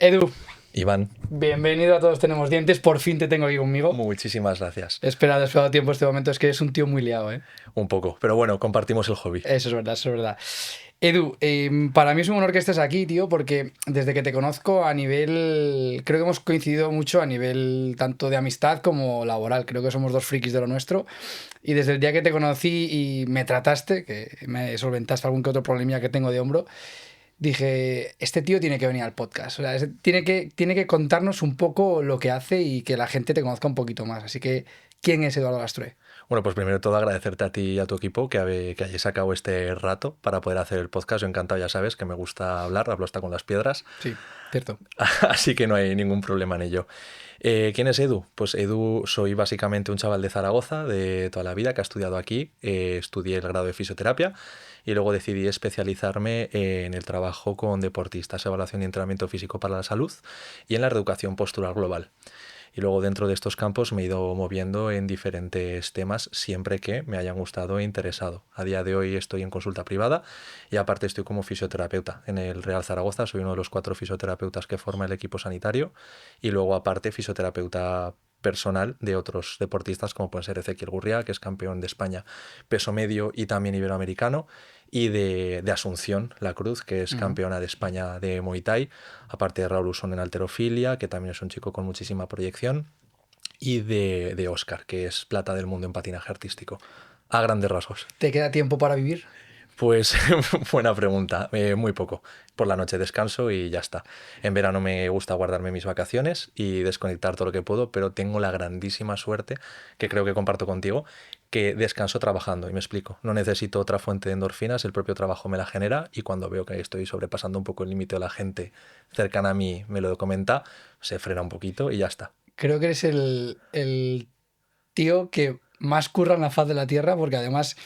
Edu, Iván, bienvenido a Todos Tenemos Dientes. Por fin te tengo aquí conmigo. muchísimas gracias. He esperado tiempo este momento. Es que es un tío muy liado, ¿eh? Un poco, pero bueno, compartimos el hobby. Eso es verdad, eso es verdad. Edu, para mí es un honor que estés aquí, tío, porque desde que te conozco a nivel... Creo que hemos coincidido mucho a nivel tanto de amistad como laboral. Creo que somos dos frikis de lo nuestro. Y desde el día que te conocí y me trataste, que me solventaste algún que otro problemilla que tengo de hombro, dije, este tío tiene que venir al podcast. O sea, tiene que contarnos un poco lo que hace y que la gente te conozca un poquito más. Así que, ¿quién es Eduardo Lastrue? Bueno, pues primero de todo agradecerte a ti y a tu equipo que hayáis sacado este rato para poder hacer el podcast. Yo encantado, ya sabes, que me gusta hablar, hablo hasta con las piedras, Sí, cierto. así que no hay ningún problema en ello. ¿Quién es Edu? Pues Edu, soy básicamente un chaval de Zaragoza de toda la vida que ha estudiado aquí. Estudié el grado de fisioterapia y luego decidí especializarme en el trabajo con deportistas, evaluación y entrenamiento físico para la salud y en la reeducación postural global. Y luego dentro de estos campos me he ido moviendo en diferentes temas siempre que me hayan gustado e interesado. A día de hoy estoy en consulta privada y aparte estoy como fisioterapeuta en el Real Zaragoza. Soy uno de los 4 fisioterapeutas que forma el equipo sanitario y luego aparte fisioterapeuta personal de otros deportistas como pueden ser Ezequiel Gurria, que es campeón de España peso medio y también iberoamericano, y de Asunción La Cruz, que es Ujú. campeona de España de Muay Thai, aparte de Raúl Usón en halterofilia, que también es un chico con muchísima proyección, y de Oscar, que es plata del mundo en patinaje artístico, a grandes rasgos. ¿Te queda tiempo para vivir? Pues buena pregunta, muy poco. Por la noche descanso y ya está. En verano me gusta guardarme mis vacaciones y desconectar todo lo que puedo, pero tengo la grandísima suerte, que creo que comparto contigo, que descanso trabajando. Y me explico, no necesito otra fuente de endorfinas, el propio trabajo me la genera y cuando veo que estoy sobrepasando un poco el límite o la gente cercana a mí me lo comenta, se frena un poquito y ya está. Creo que eres el tío que más curra en la faz de la Tierra, porque además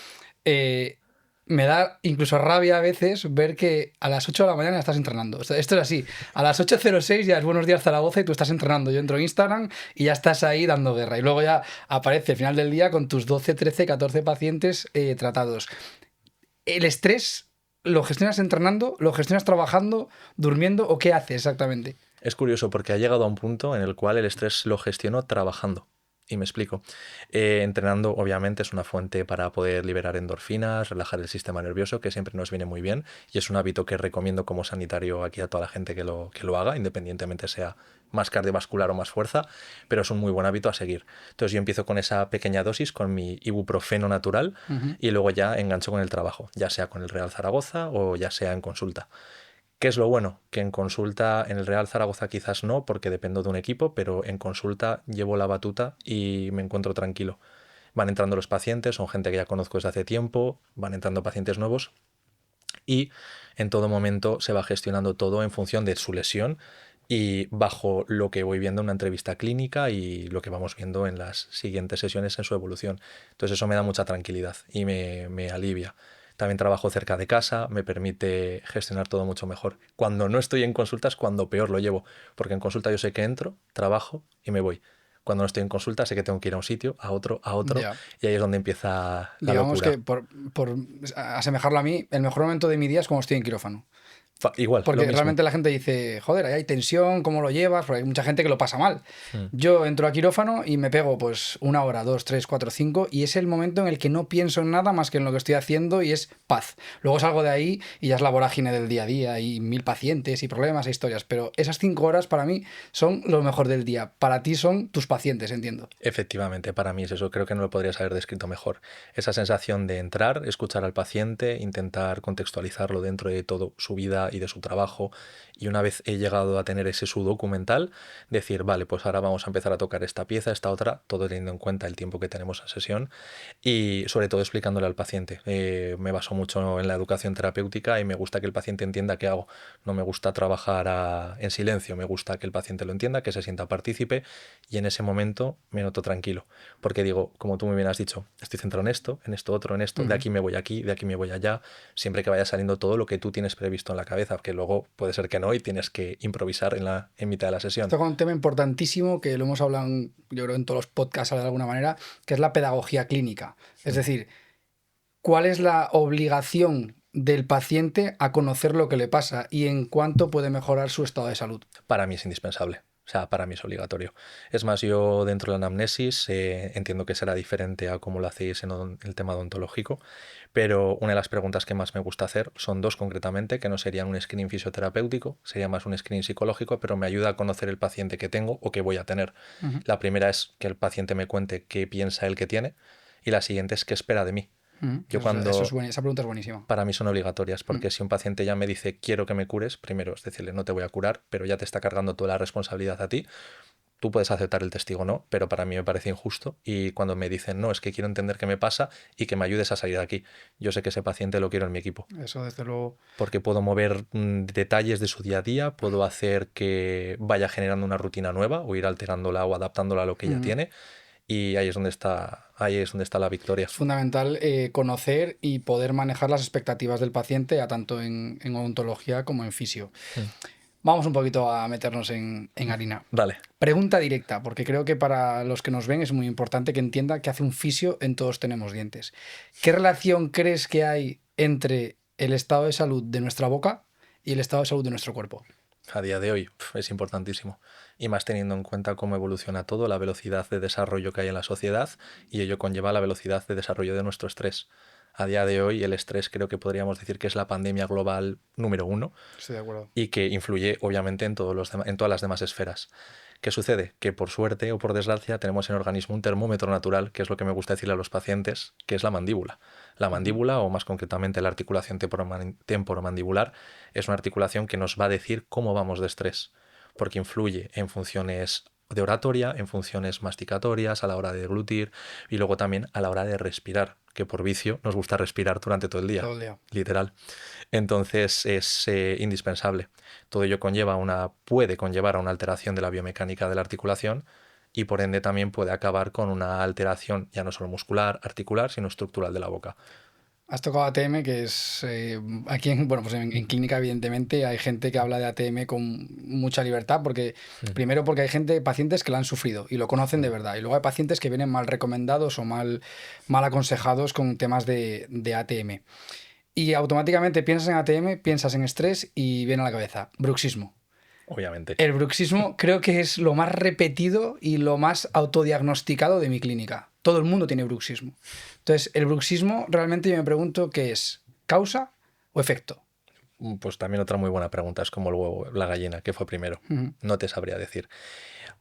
eh, me da incluso rabia a veces ver que a las 8 de la mañana estás entrenando. O sea, esto es así. A las 8:06 ya es Buenos Días Zaragoza y tú estás entrenando. Yo entro en Instagram y ya estás ahí dando guerra. Y luego ya aparece al final del día con tus 12, 13, 14 pacientes tratados. ¿El estrés lo gestionas entrenando, lo gestionas trabajando, durmiendo o qué haces exactamente? Es curioso porque ha llegado a un punto en el cual el estrés lo gestiono trabajando. Y me explico. Entrenando, obviamente, es una fuente para poder liberar endorfinas, relajar el sistema nervioso, que siempre nos viene muy bien. Y es un hábito que recomiendo como sanitario aquí a toda la gente que lo haga, independientemente sea más cardiovascular o más fuerza, pero es un muy buen hábito a seguir. Entonces yo empiezo con esa pequeña dosis, con mi ibuprofeno natural, Ujú. y luego ya engancho con el trabajo, ya sea con el Real Zaragoza o ya sea en consulta. ¿Qué es lo bueno? Que en consulta, en el Real Zaragoza quizás no, porque dependo de un equipo, pero en consulta llevo la batuta y me encuentro tranquilo. Van entrando los pacientes, son gente que ya conozco desde hace tiempo, van entrando pacientes nuevos y en todo momento se va gestionando todo en función de su lesión y bajo lo que voy viendo en una entrevista clínica y lo que vamos viendo en las siguientes sesiones en su evolución. Entonces eso me da mucha tranquilidad y me alivia. También trabajo cerca de casa, me permite gestionar todo mucho mejor. Cuando no estoy en consulta es cuando peor lo llevo, porque en consulta yo sé que entro, trabajo y me voy. Cuando no estoy en consulta sé que tengo que ir a un sitio, a otro, Ya. y ahí es donde empieza la Digamos que, locura. por asemejarlo a mí, el mejor momento de mi día es cuando estoy en quirófano. Igual, lo Porque mismo. realmente la gente dice, joder, ahí hay tensión, ¿cómo lo llevas? Porque hay mucha gente que lo pasa mal. Mm. Yo entro a quirófano y me pego pues 1 hora, 2, 3, 4, 5 y es el momento en el que no pienso en nada más que en lo que estoy haciendo y es paz. Luego salgo de ahí y ya es la vorágine del día a día y 1000 pacientes y problemas e historias. Pero esas 5 horas para mí son lo mejor del día. Para ti son tus pacientes, entiendo. Efectivamente, para mí es eso, creo que no lo podrías haber descrito mejor. Esa sensación de entrar, escuchar al paciente, intentar contextualizarlo dentro de todo su vida y de su trabajo, y una vez he llegado a tener ese sudoku mental, decir, vale, pues ahora vamos a empezar a tocar esta pieza, esta otra, todo teniendo en cuenta el tiempo que tenemos a sesión y sobre todo explicándole al paciente. Me baso mucho en la educación terapéutica y me gusta que el paciente entienda qué hago. No me gusta trabajar en silencio, me gusta que el paciente lo entienda, que se sienta partícipe y en ese momento me noto tranquilo. Porque digo, como tú muy bien has dicho, estoy centrado en esto otro, en esto, de Ujú. aquí me voy aquí, de aquí me voy allá, siempre que vaya saliendo todo lo que tú tienes previsto en la cabeza, que luego puede ser que no y tienes que improvisar en mitad de la sesión. Toca un tema importantísimo que lo hemos hablado, yo creo, en todos los podcasts de alguna manera, que es la pedagogía clínica. Es Mm. decir, ¿cuál es la obligación? del paciente a conocer lo que le pasa y en cuánto puede mejorar su estado de salud? Para mí es indispensable. O sea, para mí es obligatorio. Es más, yo dentro de la anamnesis entiendo que será diferente a cómo lo hacéis en el tema odontológico, pero una de las preguntas que más me gusta hacer son dos concretamente, que no serían un screening fisioterapéutico, sería más un screening psicológico, pero me ayuda a conocer el paciente que tengo o que voy a tener. Ujú. La primera es que el paciente me cuente qué piensa él que tiene y la siguiente es qué espera de mí. Yo Eso es cuando esa pregunta es buenísima. Para mí son obligatorias, Mm. porque si un paciente ya me dice quiero que me cures, primero es decirle no te voy a curar, pero ya te está cargando toda la responsabilidad a ti. Tú puedes aceptar el testigo o no, pero para mí me parece injusto. Y cuando me dicen no, es que quiero entender qué me pasa y que me ayudes a salir de aquí, yo sé que ese paciente lo quiero en mi equipo, Eso desde luego. porque puedo mover detalles de su día a día, puedo hacer que vaya generando una rutina nueva o ir alterándola o adaptándola a lo que ya Ujú. tiene. Y ahí es donde está la victoria. Es fundamental conocer y poder manejar las expectativas del paciente, ya tanto en odontología como en fisio. Mm. Vamos un poquito a meternos en harina. Dale. Pregunta directa, porque creo que para los que nos ven es muy importante que entiendan que hace un fisio en Todos Tenemos Dientes. ¿Qué relación crees que hay entre el estado de salud de nuestra boca y el estado de salud de nuestro cuerpo? A día de hoy es importantísimo. Y más teniendo en cuenta cómo evoluciona todo, la velocidad de desarrollo que hay en la sociedad y ello conlleva la velocidad de desarrollo de nuestro estrés. A día de hoy el estrés creo que podríamos decir que es la pandemia global número uno Estoy de acuerdo. y que influye obviamente en todas las demás esferas. ¿Qué sucede? Que por suerte o por desgracia tenemos en el organismo un termómetro natural, que es lo que me gusta decirle a los pacientes, que es la mandíbula. La mandíbula, o más concretamente la articulación temporomandibular, es una articulación que nos va a decir cómo vamos de estrés, porque influye en funciones de oratoria, en funciones masticatorias, a la hora de deglutir y luego también a la hora de respirar, que por vicio nos gusta respirar durante todo el día, Todo el día. literal. Entonces es indispensable. Todo ello puede conllevar a una alteración de la biomecánica de la articulación y por ende también puede acabar con una alteración ya no solo muscular, articular, sino estructural de la boca. Has tocado ATM, que es aquí bueno, pues en clínica evidentemente hay gente que habla de ATM con mucha libertad, porque primero porque hay pacientes que la han sufrido y lo conocen de verdad, y luego hay pacientes que vienen mal recomendados o mal aconsejados con temas de ATM. Y automáticamente piensas en ATM, piensas en estrés y viene a la cabeza bruxismo. Obviamente. El bruxismo creo que es lo más repetido y lo más autodiagnosticado de mi clínica. Todo el mundo tiene bruxismo. Entonces, el bruxismo realmente yo me pregunto qué es, ¿causa o efecto? Pues también otra muy buena pregunta, es como el huevo, la gallina, ¿qué fue primero? Ujú. No te sabría decir.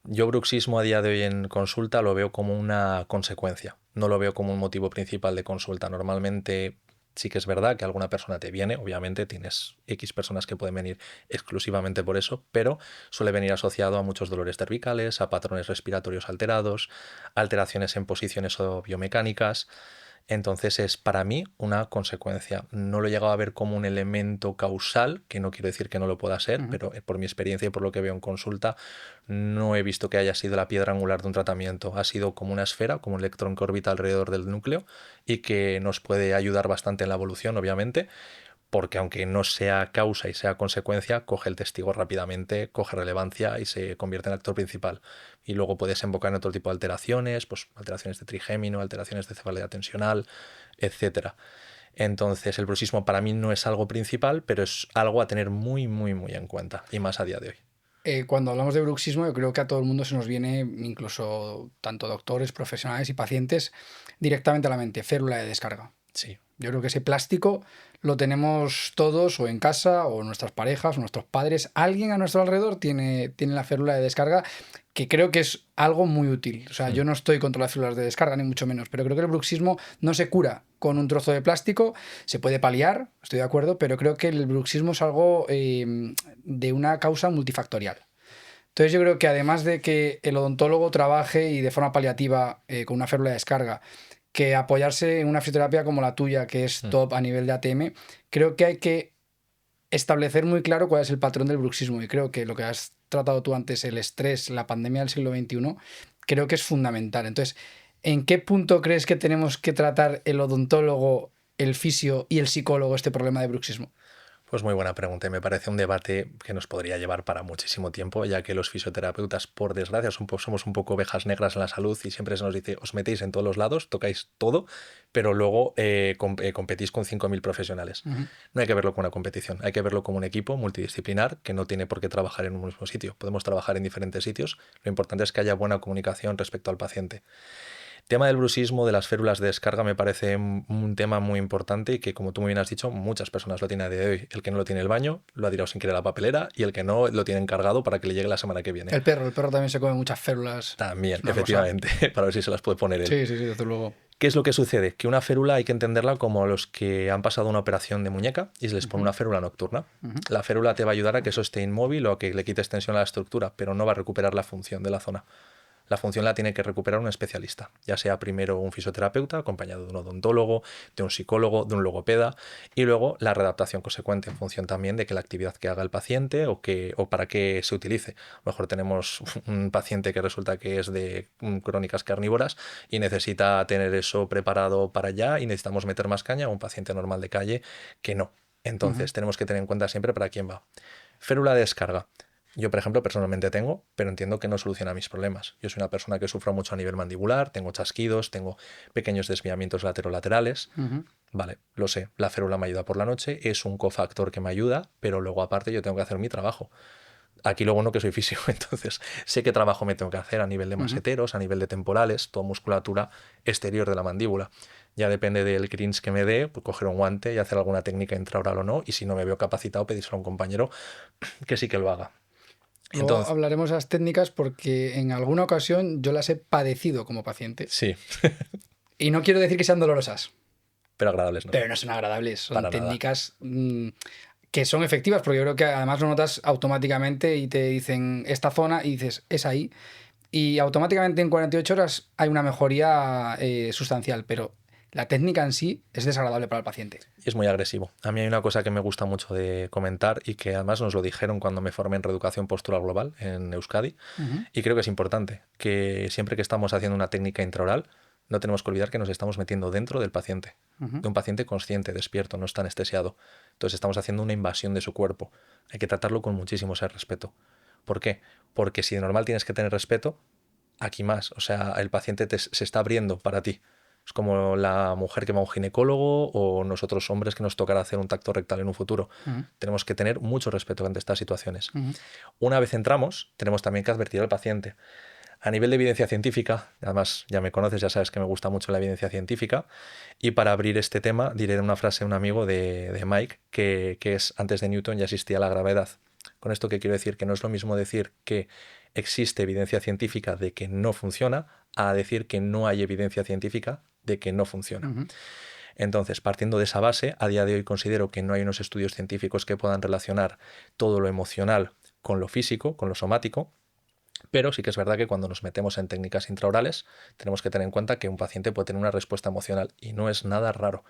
Yo bruxismo a día de hoy en consulta lo veo como una consecuencia, no lo veo como un motivo principal de consulta. Normalmente sí que es verdad que alguna persona te viene, obviamente tienes X personas que pueden venir exclusivamente por eso, pero suele venir asociado a muchos dolores cervicales, a patrones respiratorios alterados, alteraciones en posiciones o biomecánicas. Entonces es para mí una consecuencia. No lo he llegado a ver como un elemento causal, que no quiero decir que no lo pueda ser, Ujú. pero por mi experiencia y por lo que veo en consulta, no he visto que haya sido la piedra angular de un tratamiento. Ha sido como una esfera, como un electrón que orbita alrededor del núcleo y que nos puede ayudar bastante en la evolución, obviamente, porque aunque no sea causa y sea consecuencia, coge el testigo rápidamente, coge relevancia y se convierte en actor principal. Y luego puede desembocar en otro tipo de alteraciones, pues alteraciones de trigémino, alteraciones de cefalea tensional, etcétera. Entonces el bruxismo para mí no es algo principal, pero es algo a tener muy, muy, muy en cuenta, y más a día de hoy. Cuando hablamos de bruxismo, yo creo que a todo el mundo se nos viene, incluso tanto doctores, profesionales y pacientes, directamente a la mente, férula de descarga. Sí, Yo creo que ese plástico lo tenemos todos o en casa o nuestras parejas o nuestros padres. Alguien a nuestro alrededor tiene la férula de descarga, que creo que es algo muy útil. O sea, yo no estoy contra las férulas de descarga, ni mucho menos, pero creo que el bruxismo no se cura con un trozo de plástico. Se puede paliar, estoy de acuerdo, pero creo que el bruxismo es algo de una causa multifactorial. Entonces yo creo que además de que el odontólogo trabaje y de forma paliativa con una férula de descarga, que apoyarse en una fisioterapia como la tuya, que es top a nivel de ATM, creo que hay que establecer muy claro cuál es el patrón del bruxismo. Y creo que lo que has tratado tú antes, el estrés, la pandemia del siglo XXI, creo que es fundamental. Entonces, ¿en qué punto crees que tenemos que tratar el odontólogo, el fisio y el psicólogo este problema de bruxismo? Pues muy buena pregunta y me parece un debate que nos podría llevar para muchísimo tiempo, ya que los fisioterapeutas, por desgracia, somos un poco ovejas negras en la salud y siempre se nos dice, os metéis en todos los lados, tocáis todo, pero luego competís con 5.000 profesionales. Ujú. No hay que verlo como una competición, hay que verlo como un equipo multidisciplinar que no tiene por qué trabajar en un mismo sitio. Podemos trabajar en diferentes sitios, lo importante es que haya buena comunicación respecto al paciente. Tema del bruxismo, de las férulas de descarga, me parece un tema muy importante y que, como tú muy bien has dicho, muchas personas lo tienen a día de hoy. El que no lo tiene el baño, lo ha tirado sin querer a la papelera y el que no lo tiene encargado para que le llegue la semana que viene. El perro también se come muchas férulas. También, Es una cosa. efectivamente, para ver si se las puede poner él. Sí, sí, sí, desde luego. ¿Qué es lo que sucede? Que una férula hay que entenderla como los que han pasado una operación de muñeca y se les pone Ujú, una férula nocturna. ujú, La férula te va a ayudar a que eso esté inmóvil o a que le quites tensión a la estructura, pero no va a recuperar la función de la zona. La función la tiene que recuperar un especialista, ya sea primero un fisioterapeuta, acompañado de un odontólogo, de un psicólogo, de un logopeda, y luego la readaptación consecuente en función también de que la actividad que haga el paciente o para qué se utilice. A lo mejor tenemos un paciente que resulta que es de crónicas carnívoras y necesita tener eso preparado para allá y necesitamos meter más caña, o un paciente normal de calle que no. ujú. Entonces tenemos que tener en cuenta siempre para quién va. Férula de descarga. Yo, por ejemplo, personalmente tengo, pero entiendo que no soluciona mis problemas. Yo soy una persona que sufro mucho a nivel mandibular, tengo chasquidos, tengo pequeños desviamientos laterolaterales. Ujú. Vale, lo sé, la férula me ayuda por la noche, es un cofactor que me ayuda, pero luego aparte yo tengo que hacer mi trabajo. Aquí lo bueno que soy físico, entonces sé qué trabajo me tengo que hacer a nivel de Ujú. maseteros, a nivel de temporales, toda musculatura exterior de la mandíbula. Ya depende del cringe que me dé, pues coger un guante y hacer alguna técnica intraoral o no, y si no me veo capacitado, pedírselo a un compañero que sí que lo haga. Luego Entonces, hablaremos de las técnicas porque en alguna ocasión yo las he padecido como paciente. sí, Y no quiero decir que sean dolorosas, pero agradables no, pero no son agradables. Son para nada. técnicas que son efectivas porque yo creo que además lo notas automáticamente y te dicen esta zona y dices, es ahí. Y automáticamente en 48 horas hay una mejoría sustancial, pero la técnica en sí es desagradable para el paciente. Y es muy agresivo. A mí hay una cosa que me gusta mucho de comentar y que además nos lo dijeron cuando me formé en reeducación postural global en Euskadi, Ujú, y creo que es importante que siempre que estamos haciendo una técnica intraoral no tenemos que olvidar que nos estamos metiendo dentro del paciente, ujú, de un paciente consciente, despierto, no está anestesiado. Entonces estamos haciendo una invasión de su cuerpo. Hay que tratarlo con muchísimo ese respeto. ¿Por qué? Porque si de normal tienes que tener respeto, aquí más. O sea, el paciente se está abriendo para ti. Es como la mujer que va a un ginecólogo o nosotros hombres que nos tocará hacer un tacto rectal en un futuro. ujú, Tenemos que tener mucho respeto ante estas situaciones. ujú. Una vez entramos, tenemos también que advertir al paciente. A nivel de evidencia científica, además ya me conoces, ya sabes que me gusta mucho la evidencia científica, y para abrir este tema diré una frase de un amigo de Mike, que es, antes de Newton ya existía la gravedad. Con esto que quiero decir que no es lo mismo decir que existe evidencia científica de que no funciona a decir que no hay evidencia científica de que no funciona. Ujú. Entonces, partiendo de esa base, a día de hoy considero que no hay unos estudios científicos que puedan relacionar todo lo emocional con lo físico, con lo somático, pero sí que es verdad que cuando nos metemos en técnicas intraorales tenemos que tener en cuenta que un paciente puede tener una respuesta emocional y no es nada raro.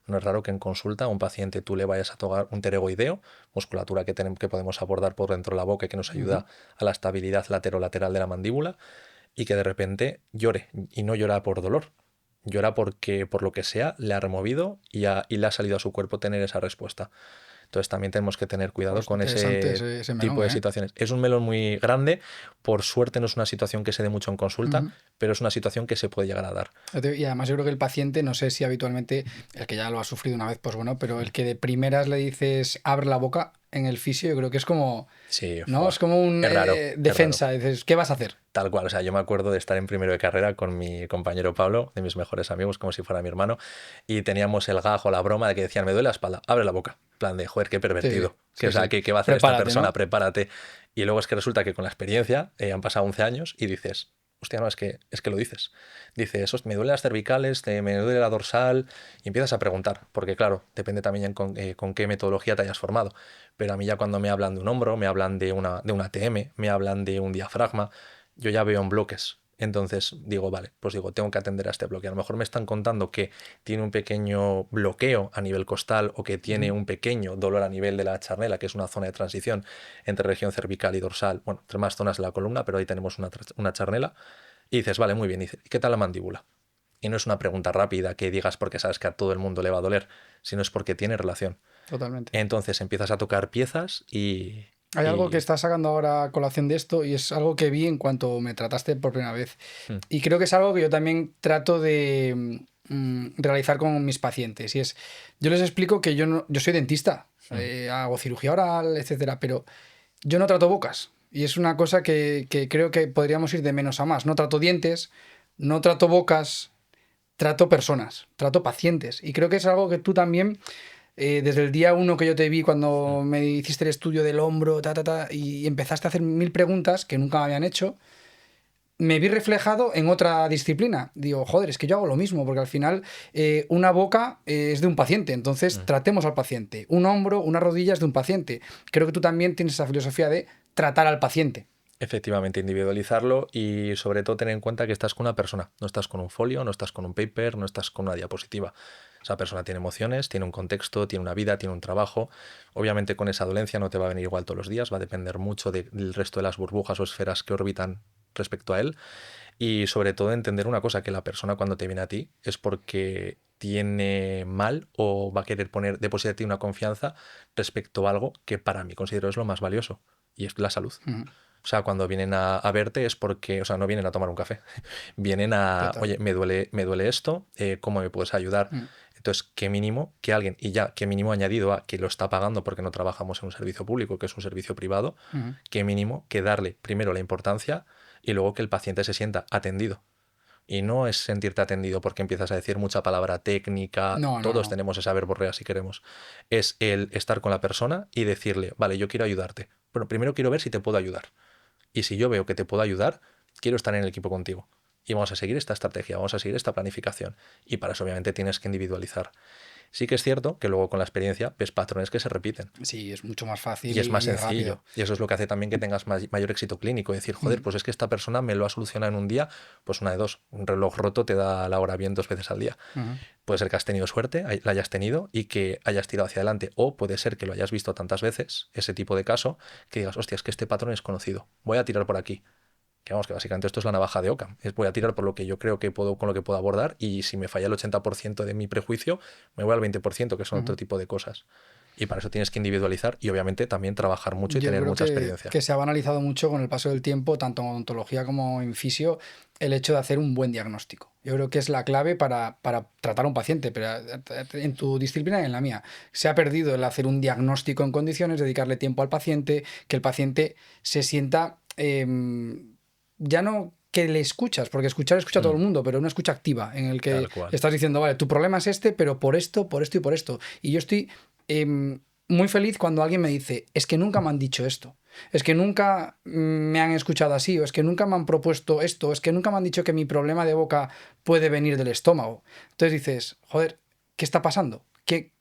No es raro que en consulta a un paciente tú le vayas a tocar un pteregoideo, musculatura que podemos abordar por dentro de la boca y que nos Ujú. ayuda a la estabilidad laterolateral de la mandíbula, y que de repente llore, y no llora por dolor, llora porque por lo que sea le ha removido y le ha salido a su cuerpo tener esa respuesta. Entonces también tenemos que tener cuidado Pues con interesante ese ese tipo melón, de ¿eh? situaciones. Es un melón muy grande, por suerte no es una situación que se dé mucho en consulta, Ujú. pero es una situación que se puede llegar a dar. Y además yo creo que el paciente, no sé si habitualmente, el que ya lo ha sufrido una vez, pues bueno, pero el que de primeras le dices abre la boca en el fisio, yo creo que es como, Sí, ¿no? Es como un es raro, es raro. defensa. Dices, ¿qué vas a hacer? Tal cual, o sea, yo me acuerdo de estar en primero de carrera con mi compañero Pablo, de mis mejores amigos, como si fuera mi hermano, y teníamos el gajo, la broma de que decían, me duele la espalda, abre la boca. En plan de, joder, qué Sí, pervertido. Que, o sí, sea, sí. ¿qué va a hacer esta Prepárate, persona? ¿no? Prepárate. Y luego es que resulta que con la experiencia han pasado 11 años y dices, hostia, no, es que lo dices. Dices, me duelen las cervicales, me duele la dorsal, y empiezas a preguntar, porque claro, depende también con qué metodología te hayas formado. Pero a mí ya cuando me hablan de un hombro, me hablan de una ATM, me hablan de un diafragma, yo ya veo en bloques. Entonces digo, vale, pues digo, tengo que atender a este bloque. A lo mejor me están contando que tiene un pequeño bloqueo a nivel costal o que tiene Ujú. un pequeño dolor a nivel de la charnela, que es una zona de transición entre región cervical y dorsal, bueno, entre más zonas de la columna, pero ahí tenemos una charnela. Y dices, vale, muy bien. Y dices, ¿qué tal la mandíbula? Y no es una pregunta rápida que digas porque sabes que a todo el mundo le va a doler, sino es porque tiene relación. Totalmente. Entonces empiezas a tocar piezas Hay algo que y estás sacando ahora a colación de esto y es algo que vi en cuanto me trataste por primera vez. mm, Y creo que es algo que yo también trato de realizar con mis pacientes. Y es, yo les explico que yo soy dentista, mm, hago cirugía oral, etcétera, pero yo no trato bocas. Y es una cosa que creo que podríamos ir de menos a más. No trato dientes, no trato bocas, trato personas, trato pacientes. Y creo que es algo que tú también, desde el día uno que yo te vi mm. cuando me hiciste el estudio del hombro, y empezaste a hacer mil preguntas que nunca me habían hecho, me vi reflejado en otra disciplina. Digo, joder, es que yo hago lo mismo, porque al final una boca es de un paciente, entonces Mm. tratemos al paciente. Un hombro, una rodilla es de un paciente. Creo que tú también tienes esa filosofía de tratar al paciente. Efectivamente, individualizarlo y sobre todo tener en cuenta que estás con una persona, no estás con un folio, no estás con un paper, no estás con una diapositiva. Esa persona tiene emociones, tiene un contexto, tiene una vida, tiene un trabajo. Obviamente con esa dolencia no te va a venir igual todos los días, va a depender mucho del resto de las burbujas o esferas que orbitan respecto a él. Y sobre todo entender una cosa, que la persona cuando te viene a ti es porque tiene mal o va a querer depositarte una confianza respecto a algo que para mí considero es lo más valioso, y es la salud. Ujú. O sea, cuando vienen a verte es porque, o sea, no vienen a tomar un café, vienen a, Total. oye, me duele esto, ¿cómo me puedes ayudar? Mm, Entonces, qué mínimo que alguien, y ya, qué mínimo añadido a que lo está pagando porque no trabajamos en un servicio público, que es un servicio privado, ujú. qué mínimo que darle primero la importancia y luego que el paciente se sienta atendido. Y no es sentirte atendido porque empiezas a decir mucha palabra técnica, No, no, todos no. tenemos esa verborrea si queremos. Es el estar con la persona y decirle, vale, yo quiero ayudarte. Bueno, primero quiero ver si te puedo ayudar. Y si yo veo que te puedo ayudar, quiero estar en el equipo contigo. Y vamos a seguir esta estrategia, vamos a seguir esta planificación. Y para eso obviamente tienes que individualizar. Sí que es cierto que luego con la experiencia ves patrones que se repiten. Sí, es mucho más fácil Y es más y rápido. sencillo. Y eso es lo que hace también que tengas mayor éxito clínico. Decir, joder, Mm, pues es que esta persona me lo ha solucionado en un día. Pues una de dos. Un reloj roto te da la hora bien 2 veces al día. ujú. Puede ser que has tenido suerte, la hayas tenido y que hayas tirado hacia adelante. O puede ser que lo hayas visto tantas veces, ese tipo de caso, que digas, hostia, es que este patrón es conocido. Voy a tirar por aquí. Que vamos, que básicamente esto es la navaja de Occam. Voy a tirar por lo que yo creo que puedo, con lo que puedo abordar, y si me falla el 80% de mi prejuicio, me voy al 20%, que son otro Ujú. tipo de cosas. Y para eso tienes que individualizar y obviamente también trabajar mucho y Yo tener creo mucha experiencia. que se ha banalizado mucho con el paso del tiempo, tanto en odontología como en fisio, el hecho de hacer un buen diagnóstico. Yo creo que es la clave para tratar a un paciente, pero en tu disciplina y en la mía. Se ha perdido el hacer un diagnóstico en condiciones, dedicarle tiempo al paciente, que el paciente se sienta ya no que le escuchas, porque escucha a todo Mm, el mundo, pero una escucha activa, en el que tal cual. estás diciendo, vale, tu problema es este, pero por esto y por esto. Y yo estoy muy feliz cuando alguien me dice, es que nunca me han dicho esto, es que nunca me han escuchado así, o es que nunca me han propuesto esto, es que nunca me han dicho que mi problema de boca puede venir del estómago. Entonces dices, joder, ¿qué está pasando?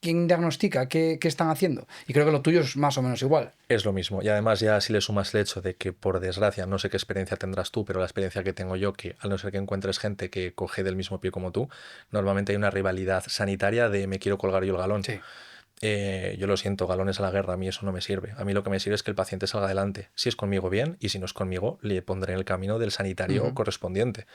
¿Quién diagnostica? ¿Qué están haciendo? Y creo que lo tuyo es más o menos igual. Es lo mismo. Y además ya si le sumas el hecho de que, por desgracia, no sé qué experiencia tendrás tú, pero la experiencia que tengo yo, que al no ser que encuentres gente que coge del mismo pie como tú, normalmente hay una rivalidad sanitaria de me quiero colgar yo el galón. Sí. Yo lo siento, galones a la guerra, a mí eso no me sirve. A mí lo que me sirve es que el paciente salga adelante. Si es conmigo, bien, y si no es conmigo, le pondré en el camino del sanitario Ujú. correspondiente.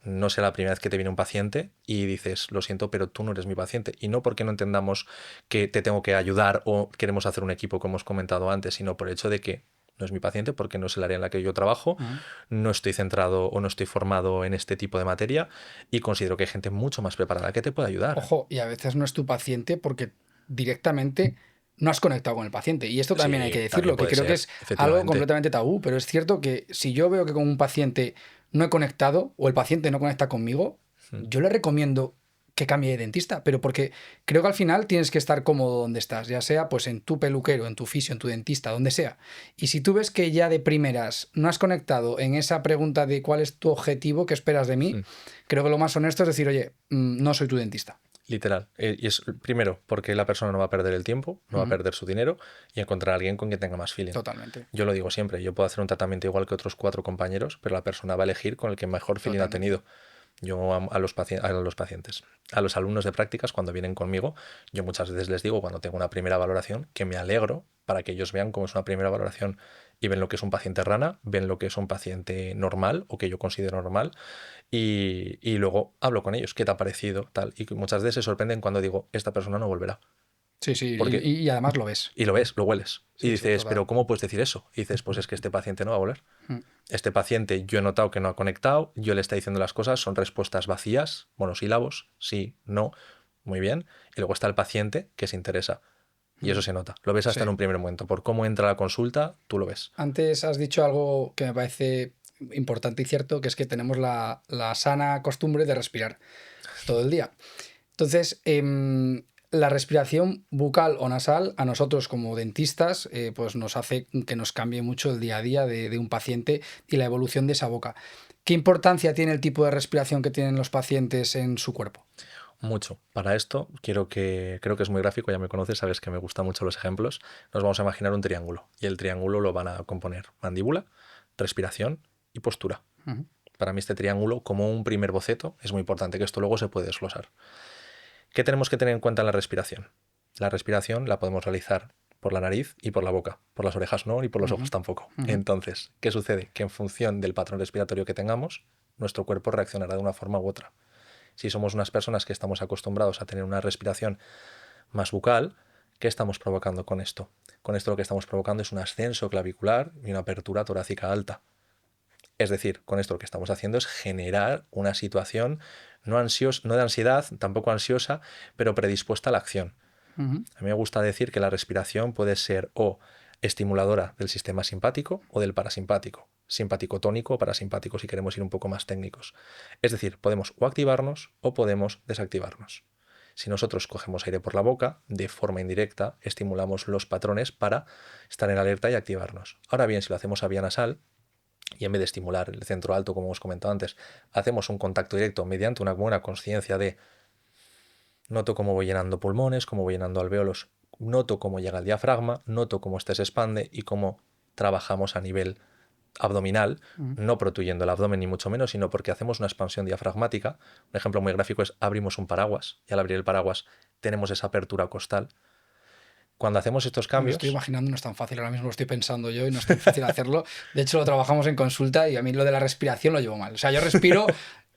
No sea la primera vez que te viene un paciente y dices, lo siento, pero tú no eres mi paciente. Y no porque no entendamos que te tengo que ayudar o queremos hacer un equipo, como hemos comentado antes, sino por el hecho de que no es mi paciente, porque no es el área en la que yo trabajo, Ujú. no estoy centrado o no estoy formado en este tipo de materia, y considero que hay gente mucho más preparada que te puede ayudar. Ojo, y a veces no es tu paciente porque directamente no has conectado con el paciente. Y esto también hay que Sí, también decirlo, que puede creo que ser, es algo efectivamente. completamente tabú, pero es cierto que si yo veo que con un paciente no he conectado o el paciente no conecta conmigo, Mm. yo le recomiendo que cambie de dentista, pero porque creo que al final tienes que estar cómodo donde estás, ya sea pues en tu peluquero, en tu fisio, en tu dentista, donde sea. Y si tú ves que ya de primeras no has conectado en esa pregunta de cuál es tu objetivo, qué esperas de mí, Mm. creo que lo más honesto es decir, oye, no soy tu dentista. Literal. Y es primero porque la persona no va a perder el tiempo, no va a Ujú. perder su dinero, y encontrar a alguien con quien tenga más feeling. Totalmente, Yo lo digo siempre, yo puedo hacer un tratamiento igual que otros 4 compañeros, pero la persona va a elegir con el que mejor feeling ha totalmente. tenido. Yo a los pacientes, a los alumnos de prácticas, cuando vienen conmigo, yo muchas veces les digo, cuando tengo una primera valoración, que me alegro para que ellos vean cómo es una primera valoración y ven lo que es un paciente rana, ven lo que es un paciente normal o que yo considero normal, y luego hablo con ellos, ¿qué te ha parecido? Tal. Y muchas veces se sorprenden cuando digo, esta persona no volverá. Sí, sí, Porque, y además lo ves. y lo ves, lo hueles. Y Sí, sí, dices, total. pero ¿cómo puedes decir eso? Y dices, pues es que este paciente no va a volver. Mm. Este paciente yo he notado que no ha conectado, yo le está diciendo las cosas, son respuestas vacías, monosílabos, sí, no, muy bien. Y luego está el paciente que se interesa. Y eso se nota. Lo ves hasta en Sí. un primer momento. Por cómo entra la consulta, tú lo ves. Antes has dicho algo que me parece importante y cierto, que es que tenemos la sana costumbre de respirar todo el día. Entonces, la respiración bucal o nasal a nosotros como dentistas pues nos hace que nos cambie mucho el día a día de un paciente y la evolución de esa boca. ¿Qué importancia tiene el tipo de respiración que tienen los pacientes en su cuerpo? Mucho. Para esto, creo que es muy gráfico, ya me conoces, sabes que me gustan mucho los ejemplos. Nos vamos a imaginar un triángulo. Y el triángulo lo van a componer mandíbula, respiración y postura. Ujú, Para mí este triángulo, como un primer boceto, es muy importante, que esto luego se puede desglosar. ¿Qué tenemos que tener en cuenta en la respiración? La respiración la podemos realizar por la nariz y por la boca. Por las orejas no y por los ujú, ojos tampoco. ujú, Entonces, ¿qué sucede? Que en función del patrón respiratorio que tengamos, nuestro cuerpo reaccionará de una forma u otra. Si somos unas personas que estamos acostumbrados a tener una respiración más bucal, ¿qué estamos provocando con esto? Con esto lo que estamos provocando es un ascenso clavicular y una apertura torácica alta. Es decir, con esto lo que estamos haciendo es generar una situación no de ansiedad, tampoco ansiosa, pero predispuesta a la acción. ujú, A mí me gusta decir que la respiración puede ser o estimuladora del sistema simpático o del parasimpático. Simpático tónico o parasimpático si queremos ir un poco más técnicos. Es decir, podemos o activarnos o podemos desactivarnos. Si nosotros cogemos aire por la boca, de forma indirecta, estimulamos los patrones para estar en alerta y activarnos. Ahora bien, si lo hacemos a vía nasal, y en vez de estimular el centro alto, como hemos comentado antes, hacemos un contacto directo mediante una buena conciencia de noto cómo voy llenando pulmones, cómo voy llenando alvéolos, noto cómo llega el diafragma, noto cómo este se expande y cómo trabajamos a nivel abdominal, ujú. no protuyendo el abdomen ni mucho menos, sino porque hacemos una expansión diafragmática. Un ejemplo muy gráfico es abrimos un paraguas y al abrir el paraguas tenemos esa apertura costal. Cuando hacemos estos Me lo estoy cambios, imaginando, no es tan fácil, ahora mismo lo estoy pensando yo y no es tan fácil hacerlo. De hecho, lo trabajamos en consulta y a mí lo de la respiración lo llevo mal. O sea, yo respiro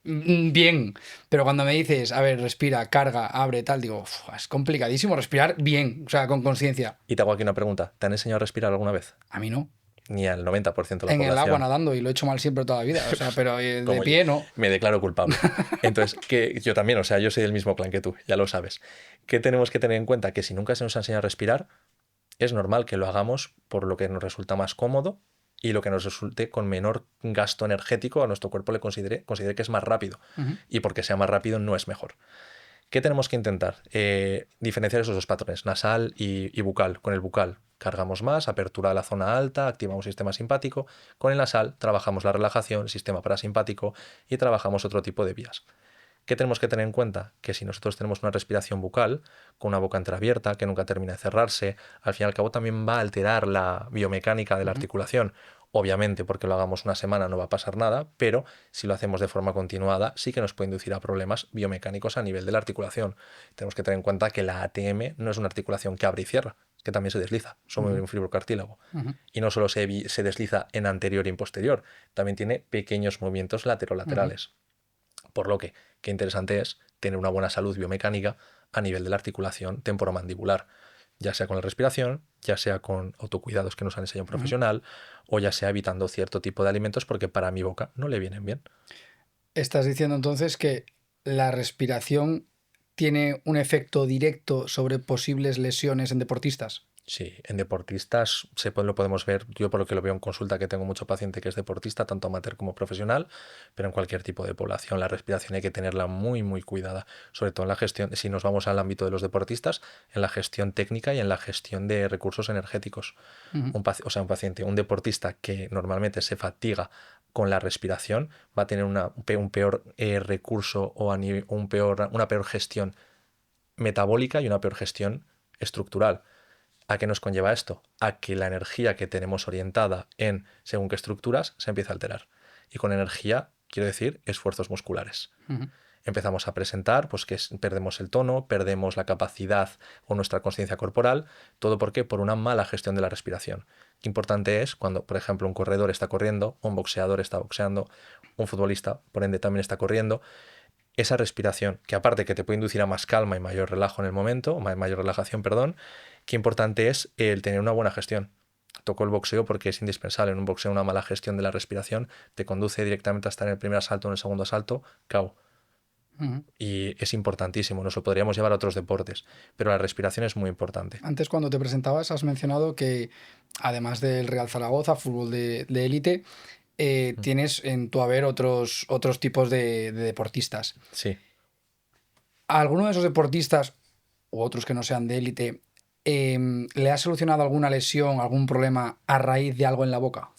bien, pero cuando me dices, a ver, respira, carga, abre, tal, digo, "Uf, es complicadísimo respirar bien, o sea, con conciencia. y te hago aquí una pregunta, ¿te han enseñado a respirar alguna vez? A mí no. Ni al 90% de la En el agua población. nadando y lo he hecho mal siempre toda la vida, o sea, pero de Como pie no. me declaro culpable. Entonces, que yo también, o sea, yo soy del mismo clan que tú, ya lo sabes. ¿Qué tenemos que tener en cuenta? Que si nunca se nos ha enseñado a respirar, es normal que lo hagamos por lo que nos resulta más cómodo y lo que nos resulte con menor gasto energético a nuestro cuerpo le considere que es más rápido. Ujú, Y porque sea más rápido no es mejor. ¿Qué tenemos que intentar? Diferenciar esos dos patrones, nasal y bucal. Con el bucal cargamos más, apertura de la zona alta, activamos sistema simpático. Con el nasal trabajamos la relajación, sistema parasimpático y trabajamos otro tipo de vías. ¿Qué tenemos que tener en cuenta? Que si nosotros tenemos una respiración bucal, con una boca entreabierta, que nunca termina de cerrarse, al fin y al cabo también va a alterar la biomecánica de la ujú, articulación. Obviamente, porque lo hagamos una semana no va a pasar nada, pero si lo hacemos de forma continuada, sí que nos puede inducir a problemas biomecánicos a nivel de la articulación. Tenemos que tener en cuenta que la ATM no es una articulación que abre y cierra, que también se desliza, somos ujú, un fibrocartílago. ujú, Y no solo se desliza en anterior y posterior, también tiene pequeños movimientos ujú. laterolaterales. Por lo que, qué interesante es tener una buena salud biomecánica a nivel de la articulación temporomandibular, ya sea con la respiración, ya sea con autocuidados que nos han enseñado un Ujú. profesional, o ya sea evitando cierto tipo de alimentos porque para mi boca no le vienen bien. Estás diciendo entonces que la respiración tiene un efecto directo sobre posibles lesiones en deportistas. Sí, en deportistas lo podemos ver, yo por lo que lo veo en consulta, que tengo mucho paciente que es deportista, tanto amateur como profesional, pero en cualquier tipo de población la respiración hay que tenerla muy, muy cuidada, sobre todo en la gestión, si nos vamos al ámbito de los deportistas, en la gestión técnica y en la gestión de recursos energéticos. Ujú, Un paciente, un deportista que normalmente se fatiga con la respiración va a tener un peor recurso o una peor gestión metabólica y una peor gestión estructural. ¿A qué nos conlleva esto? A que la energía que tenemos orientada en según qué estructuras se empieza a alterar. Y con energía quiero decir esfuerzos musculares. ujú, Empezamos a presentar pues perdemos el tono, perdemos la capacidad o nuestra conciencia corporal, todo porque por una mala gestión de la respiración. Qué importante es cuando, por ejemplo, un corredor está corriendo, un boxeador está boxeando, un futbolista, por ende, también está corriendo, esa respiración, que aparte que te puede inducir a más calma y mayor relajo en el momento, mayor relajación, perdón, qué importante es el tener una buena gestión. Toco el boxeo porque es indispensable. En un boxeo una mala gestión de la respiración te conduce directamente a estar en el primer asalto o en el segundo asalto, KO. Ujú. Y es importantísimo, nos lo podríamos llevar a otros deportes, pero la respiración es muy importante. Antes, cuando te presentabas, has mencionado que, además del Real Zaragoza, fútbol de élite, Mm. tienes en tu haber otros tipos de deportistas. Sí. ¿A alguno de esos deportistas, u otros que no sean de élite, le ha solucionado alguna lesión, algún problema a raíz de algo en la boca?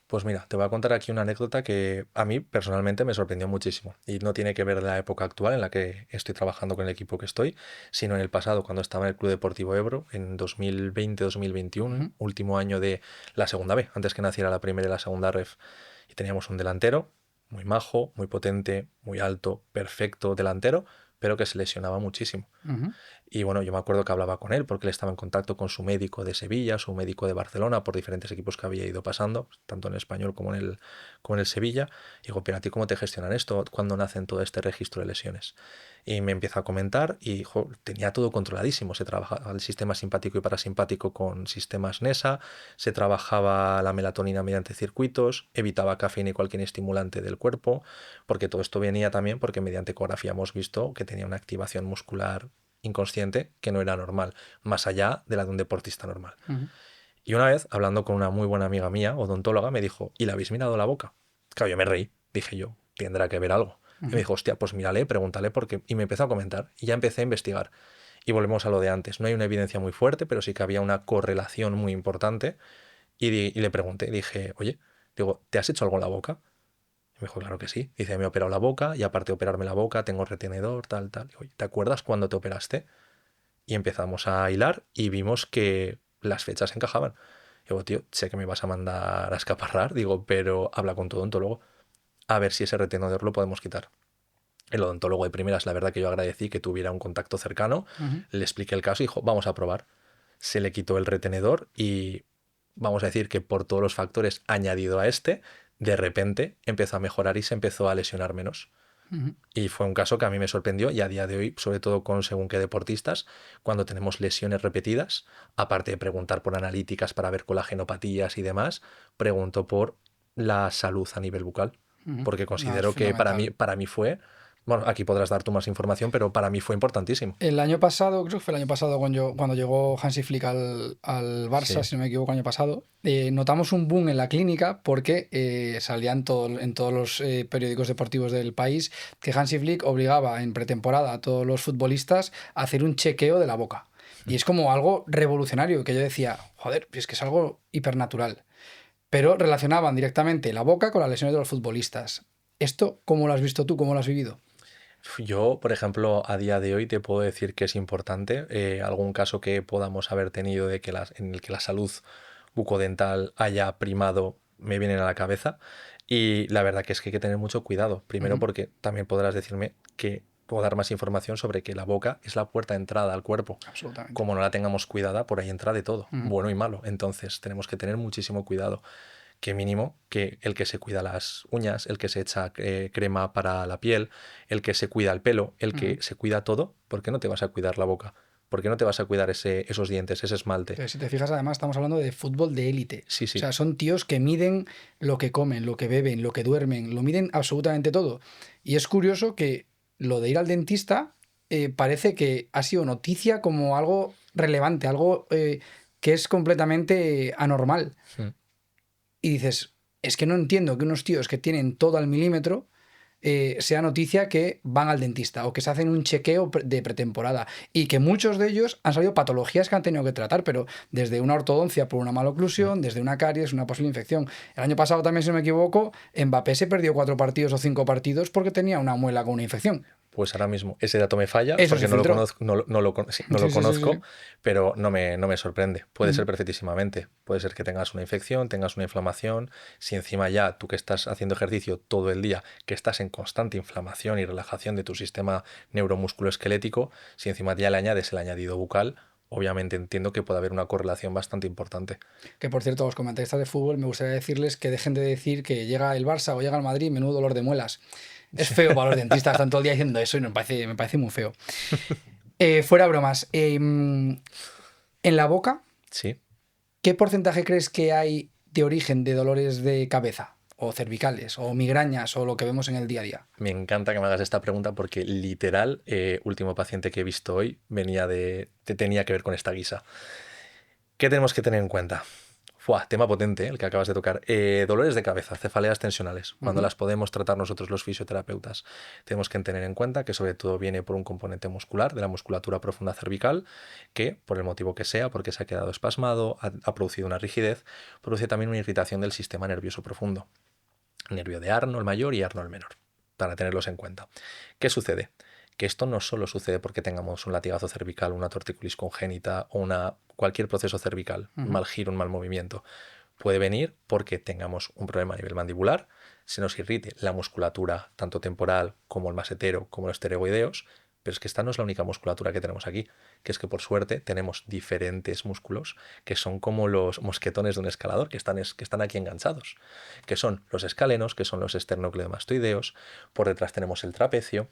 Pues mira, te voy a contar aquí una anécdota que a mí personalmente me sorprendió muchísimo y no tiene que ver de la época actual en la que estoy trabajando con el equipo que estoy, sino en el pasado cuando estaba en el Club Deportivo Ebro en 2020-2021, Ujú, último año de la segunda B, antes que naciera la primera y la segunda ref. Y teníamos un delantero muy majo, muy potente, muy alto, perfecto delantero, pero que se lesionaba muchísimo. ujú, Y bueno, yo me acuerdo que hablaba con él porque él estaba en contacto con su médico de Sevilla, su médico de Barcelona, por diferentes equipos que había ido pasando, tanto en el español como en el Sevilla. Y digo, pero a ti, ¿cómo te gestionan esto? ¿Cuándo nacen todo este registro de lesiones? Y me empieza a comentar y jo, tenía todo controladísimo. Se trabajaba el sistema simpático y parasimpático con sistemas NESA, se trabajaba la melatonina mediante circuitos, evitaba cafeína y cualquier estimulante del cuerpo, porque todo esto venía también porque mediante ecografía hemos visto que tenía una activación muscular inconsciente que no era normal, más allá de la de un deportista normal. ujú, Y una vez, hablando con una muy buena amiga mía, odontóloga, me dijo, ¿y le habéis mirado la boca? Claro, yo me reí, dije yo, tendrá que ver algo. Y me ujú. dijo, hostia, pues mírale, pregúntale por qué. Y me empezó a comentar y ya empecé a investigar. Y volvemos a lo de antes. No hay una evidencia muy fuerte, pero sí que había una correlación muy importante. Y le pregunté, dije, oye, digo, ¿te has hecho algo en la boca? Y me dijo, claro que sí. Dice, me he operado la boca y aparte de operarme la boca, tengo retenedor, tal, tal. Digo, ¿te acuerdas cuando te operaste? Y empezamos a hilar y vimos que las fechas encajaban. Digo, tío, sé que me vas a mandar a escaparrar, digo, pero habla con tu odontólogo a ver si ese retenedor lo podemos quitar. El odontólogo de primeras, la verdad que yo agradecí que tuviera un contacto cercano, Ujú. le expliqué el caso y dijo, vamos a probar. Se le quitó el retenedor y vamos a decir que por todos los factores añadido a este, de repente empezó a mejorar y se empezó a lesionar menos. Ujú. Y fue un caso que a mí me sorprendió y a día de hoy, sobre todo con según qué deportistas, cuando tenemos lesiones repetidas, aparte de preguntar por analíticas para ver colagenopatías y demás, pregunto por la salud a nivel bucal, Ujú. porque No, es considero que fundamental. para mí fue, bueno, aquí podrás dar tú más información, pero para mí fue importantísimo. El año pasado, creo que fue el año pasado cuando llegó Hansi Flick al Barça, Sí. si no me equivoco, año pasado, notamos un boom en la clínica porque salían en todos los periódicos deportivos del país que Hansi Flick obligaba en pretemporada a todos los futbolistas a hacer un chequeo de la boca. Y es como algo revolucionario que yo decía, joder, es que es algo hipernatural. Pero relacionaban directamente la boca con las lesiones de los futbolistas. ¿Esto cómo lo has visto tú? ¿Cómo lo has vivido? Yo, por ejemplo, a día de hoy te puedo decir que es importante algún caso que podamos haber tenido de que en el que la salud bucodental haya primado, me vienen a la cabeza. Y la verdad que es que hay que tener mucho cuidado. Primero Ujú, porque también podrás decirme que puedo dar más información sobre que la boca es la puerta de entrada al cuerpo. absolutamente. Como no la tengamos cuidada, por ahí entra de todo, Ujú, bueno y malo. Entonces tenemos que tener muchísimo cuidado que mínimo que el que se cuida las uñas, el que se echa crema para la piel, el que se cuida el pelo, el que ujú. se cuida todo, ¿por qué no te vas a cuidar la boca? ¿Por qué no te vas a cuidar esos dientes, ese esmalte? Entonces, si te fijas, además estamos hablando de fútbol de élite. Sí, O sí. sea, son tíos que miden lo que comen, lo que beben, lo que duermen, lo miden absolutamente todo. Y es curioso que lo de ir al dentista parece que ha sido noticia como algo relevante, algo que es completamente anormal. Mm. Y dices, es que no entiendo que unos tíos que tienen todo al milímetro sea noticia que van al dentista o que se hacen un chequeo de pretemporada y que muchos de ellos han salido patologías que han tenido que tratar, pero desde una ortodoncia por una mala Mm. oclusión, desde una caries, una posible infección. El año pasado también, si no me equivoco, Mbappé se perdió 4 partidos o 5 partidos porque tenía una muela con una infección. Pues ahora mismo ese dato me falla Eso se porque no lo filtró. conozco, sí, no lo Sí, sí, sí, sí. conozco, pero no me sorprende. Puede ser Ujú. perfectísimamente. Puede ser que tengas una infección, tengas una inflamación. Si encima ya tú que estás haciendo ejercicio todo el día, que estás en constante inflamación y relajación de tu sistema neuromusculoesquelético, si encima ya le añades el añadido bucal, obviamente entiendo que puede haber una correlación bastante importante. Que por cierto, a los comentaristas de fútbol me gustaría decirles que dejen de decir que llega el Barça o llega el Madrid, menudo dolor de muelas. Es feo para los dentistas, están todo el día diciendo eso y me parece muy feo. Fuera bromas. En la boca, Sí. ¿qué porcentaje crees que hay de origen de dolores de cabeza? O cervicales, o migrañas, o lo que vemos en el día a día. Me encanta que me hagas esta pregunta porque literal, último paciente que he visto hoy tenía que ver con esta guisa. ¿Qué tenemos que tener en cuenta? Tema potente, el que acabas de tocar. Dolores de cabeza, cefaleas tensionales. Cuando las podemos tratar nosotros los fisioterapeutas, tenemos que tener en cuenta que sobre todo viene por un componente muscular, de la musculatura profunda cervical, que por el motivo que sea, porque se ha quedado espasmado, ha producido una rigidez, produce también una irritación del sistema nervioso profundo. Nervio de Arno el mayor y Arno el menor, para tenerlos en cuenta. ¿Qué sucede? Que esto no solo sucede porque tengamos un latigazo cervical, una tortícolis congénita o cualquier proceso cervical, un mal giro, un mal movimiento. Puede venir porque tengamos un problema a nivel mandibular, se nos irrite la musculatura, tanto temporal como el masetero, como los pterygoideos, pero es que esta no es la única musculatura que tenemos aquí, que es que por suerte tenemos diferentes músculos que son como los mosquetones de un escalador, que están aquí enganchados, que son los escalenos, que son los esternocleidomastoideos, por detrás tenemos el trapecio.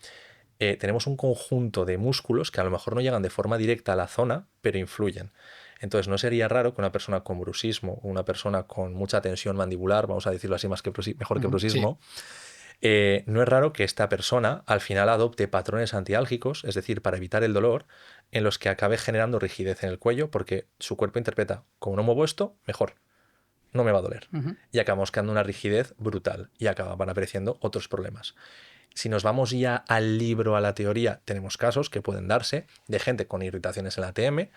Tenemos un conjunto de músculos que a lo mejor no llegan de forma directa a la zona, pero influyen. Entonces no sería raro que una persona con bruxismo, una persona con mucha tensión mandibular, vamos a decirlo así mejor que bruxismo, Sí. no es raro que esta persona al final adopte patrones antiálgicos, es decir, para evitar el dolor, en los que acabe generando rigidez en el cuello, porque su cuerpo interpreta, como no muevo esto, mejor, no me va a doler. Y acabamos quedando una rigidez brutal y acaban apareciendo otros problemas. Si nos vamos ya al libro, a la teoría, tenemos casos que pueden darse de gente con irritaciones en la ATM,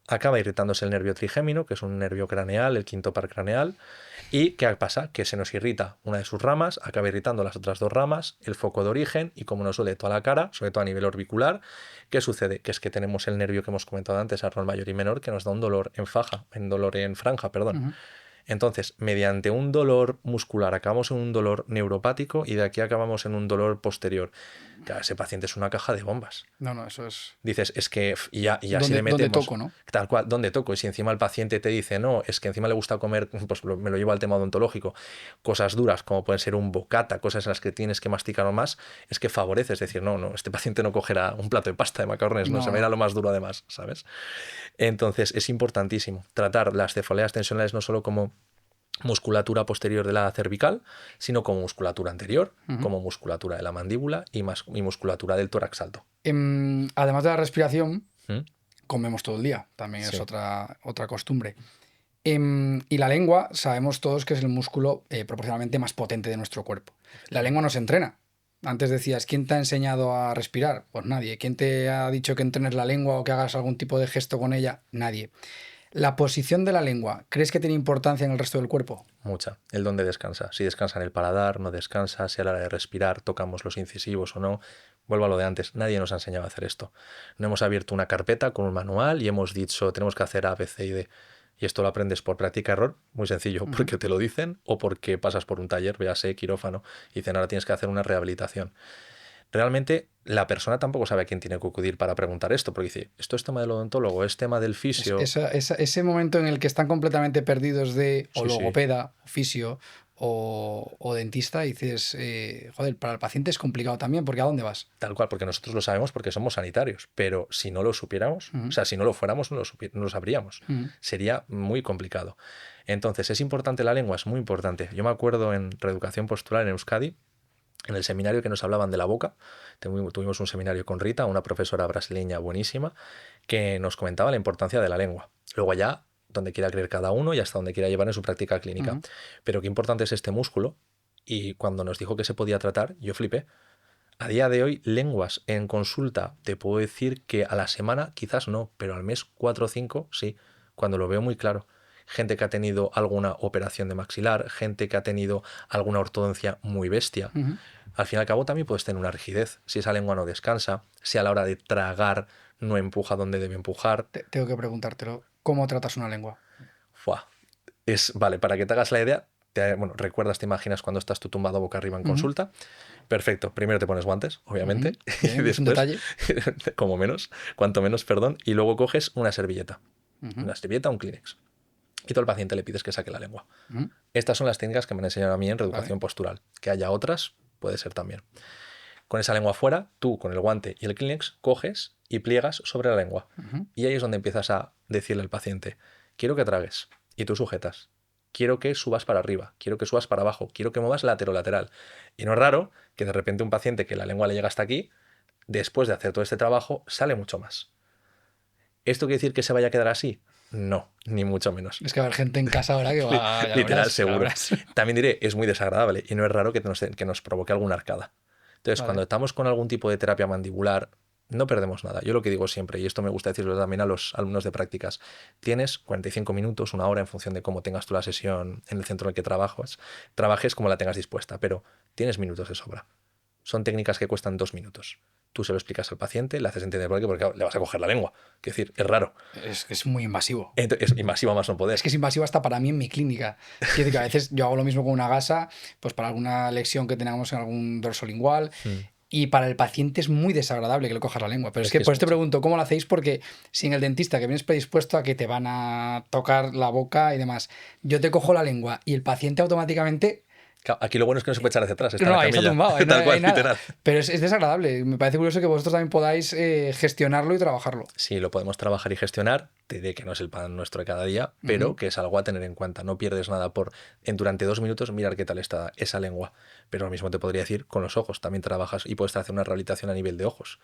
acaba irritándose el nervio trigémino, que es un nervio craneal, el quinto par craneal, y ¿qué pasa? Que se nos irrita una de sus ramas, acaba irritando las otras dos ramas, el foco de origen, y como nos duele toda la cara, sobre todo a nivel orbicular, ¿qué sucede? Que es que tenemos el nervio que hemos comentado antes, arno mayor y menor, que nos da un dolor en franja, perdón. Entonces, mediante un dolor muscular acabamos en un dolor neuropático y de aquí acabamos en un dolor posterior. Claro, ese paciente es una caja de bombas. No, eso es... Dices, es que y ya si ¿Dónde, le dónde metemos, toco, no? tal cual, ¿dónde toco? Y si encima el paciente te dice, no, es que encima le gusta comer, pues me lo llevo al tema odontológico, cosas duras como pueden ser un bocata, cosas en las que tienes que masticar o más, es que favorece, es decir, no, este paciente no cogerá un plato de pasta de macarrones, no, se va a ir a lo más duro además, ¿sabes? Entonces es importantísimo tratar las cefaleas tensionales no solo como musculatura posterior de la cervical, sino como musculatura anterior, como musculatura de la mandíbula y musculatura del tórax alto. Además de la respiración, ¿Mm? comemos todo el día, también es Sí. otra costumbre. Y la lengua, sabemos todos que es el músculo proporcionalmente más potente de nuestro cuerpo. La lengua nos entrena. Antes decías, ¿quién te ha enseñado a respirar? Pues nadie. ¿Quién te ha dicho que entrenes la lengua o que hagas algún tipo de gesto con ella? Nadie. La posición de la lengua, ¿crees que tiene importancia en el resto del cuerpo? Mucha. El dónde descansa. Si descansa en el paladar, no descansa, si a la hora de respirar tocamos los incisivos o no. Vuelvo a lo de antes, nadie nos ha enseñado a hacer esto. No hemos abierto una carpeta con un manual y hemos dicho, tenemos que hacer A, B, C y D. Y esto lo aprendes por práctica-error, muy sencillo, porque te lo dicen o porque pasas por un taller, véase quirófano, y dicen, ahora tienes que hacer una rehabilitación. Realmente la persona tampoco sabe a quién tiene que acudir para preguntar esto, porque dice, esto es tema del odontólogo, es tema del fisio. Ese momento en el que están completamente perdidos de o Sí, sí. logopeda, o fisio o dentista, y dices, joder, para el paciente es complicado también, porque ¿a dónde vas? Tal cual, porque nosotros lo sabemos porque somos sanitarios, pero si no lo supiéramos, o sea, si no lo fuéramos, no lo sabríamos. Sería muy complicado. Entonces, es importante la lengua, es muy importante. Yo me acuerdo en reeducación postural en Euskadi, en el seminario que nos hablaban de la boca, tuvimos un seminario con Rita, una profesora brasileña buenísima, que nos comentaba la importancia de la lengua. Luego allá, donde quiera creer cada uno y hasta donde quiera llevar en su práctica clínica. Pero qué importante es este músculo, y cuando nos dijo que se podía tratar, yo flipé. A día de hoy, lenguas en consulta, te puedo decir que a la semana quizás no, pero al mes 4 o 5 sí, cuando lo veo muy claro. Gente que ha tenido alguna operación de maxilar, gente que ha tenido alguna ortodoncia muy bestia. Al fin y al cabo también puedes tener una rigidez. Si esa lengua no descansa, si a la hora de tragar no empuja donde debe empujar. Tengo que preguntártelo, ¿cómo tratas una lengua? ¡Fua! Vale, para que te hagas la idea, recuerdas, te imaginas cuando estás tú tumbado boca arriba en consulta. Perfecto, primero te pones guantes, obviamente, y Bien, es un después, detalle. cuanto menos, perdón, y luego coges una servilleta, un Kleenex, y tú al paciente le pides que saque la lengua. Estas son las técnicas que me han enseñado a mí en reeducación Vale. postural. Que haya otras, puede ser también. Con esa lengua fuera, tú con el guante y el Kleenex coges y pliegas sobre la lengua. Y ahí es donde empiezas a decirle al paciente, quiero que tragues, y tú sujetas. Quiero que subas para arriba, quiero que subas para abajo, quiero que muevas lateral. Y no es raro que de repente un paciente que la lengua le llega hasta aquí, después de hacer todo este trabajo, sale mucho más. ¿Esto quiere decir que se vaya a quedar así? No, ni mucho menos. Es que va a haber gente en casa ahora que va... Ya Literal, verás, ya seguro. verás. También diré, es muy desagradable y no es raro que nos provoque alguna arcada. Entonces, Vale. cuando estamos con algún tipo de terapia mandibular, no perdemos nada. Yo lo que digo siempre, y esto me gusta decirlo también a los alumnos de prácticas, tienes 45 minutos, una hora en función de cómo tengas tú la sesión en el centro en el que trabajes como la tengas dispuesta, pero tienes minutos de sobra. Son técnicas que cuestan 2 minutos. Tú se lo explicas al paciente, le haces entender por qué, porque claro, le vas a coger la lengua. Es decir, es raro. Es que es muy invasivo. Entonces, es invasivo a más no poder. Es que es invasivo hasta para mí en mi clínica. Quiero decir que a veces yo hago lo mismo con una gasa, pues para alguna lesión que tengamos en algún dorso lingual. Y para el paciente es muy desagradable que le cojas la lengua. Pero es que por eso te pregunto, ¿cómo lo hacéis? Porque sin el dentista, que vienes predispuesto a que te van a tocar la boca y demás, yo te cojo la lengua y el paciente automáticamente... Aquí lo bueno es que no se puede echar hacia atrás. Está No, en la ahí está camilla. tumbado, ahí no Tal hay cual, nada. literal. Pero es desagradable. Me parece curioso que vosotros también podáis gestionarlo y trabajarlo. Sí, lo podemos trabajar y gestionar. Te diré que no es el pan nuestro de cada día, pero que es algo a tener en cuenta. No pierdes nada por durante 2 minutos mirar qué tal está esa lengua. Pero lo mismo te podría decir con los ojos. También trabajas y puedes hacer una rehabilitación a nivel de ojos.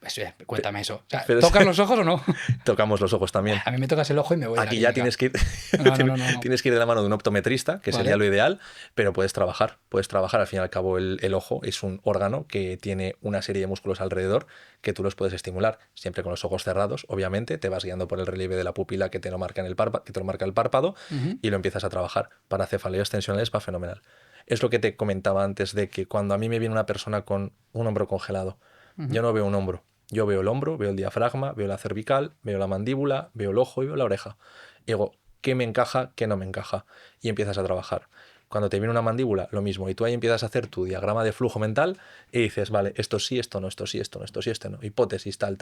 Pues, cuéntame eso. O sea, Pero ¿tocas los ojos o no? Tocamos los ojos también. A mí me tocas el ojo y me voy de la Aquí ya clínica. tienes que ir, No. tienes que ir de la mano de un optometrista, que Vale. sería lo ideal, pero puedes trabajar. Al fin y al cabo el ojo es un órgano que tiene una serie de músculos alrededor que tú los puedes estimular, siempre con los ojos cerrados, obviamente, te vas guiando por el relieve de la pupila que te lo marca, que te lo marca el párpado y lo empiezas a trabajar. Para cefaleos tensionales va fenomenal. Es lo que te comentaba antes de que cuando a mí me viene una persona con un hombro congelado, yo no veo un hombro. Yo veo el hombro, veo el diafragma, veo la cervical, veo la mandíbula, veo el ojo y veo la oreja. Y digo, ¿qué me encaja, qué no me encaja? Y empiezas a trabajar. Cuando te viene una mandíbula, lo mismo. Y tú ahí empiezas a hacer tu diagrama de flujo mental y dices, vale, esto sí, esto no, esto sí, esto no, esto sí, esto no. Hipótesis, tal.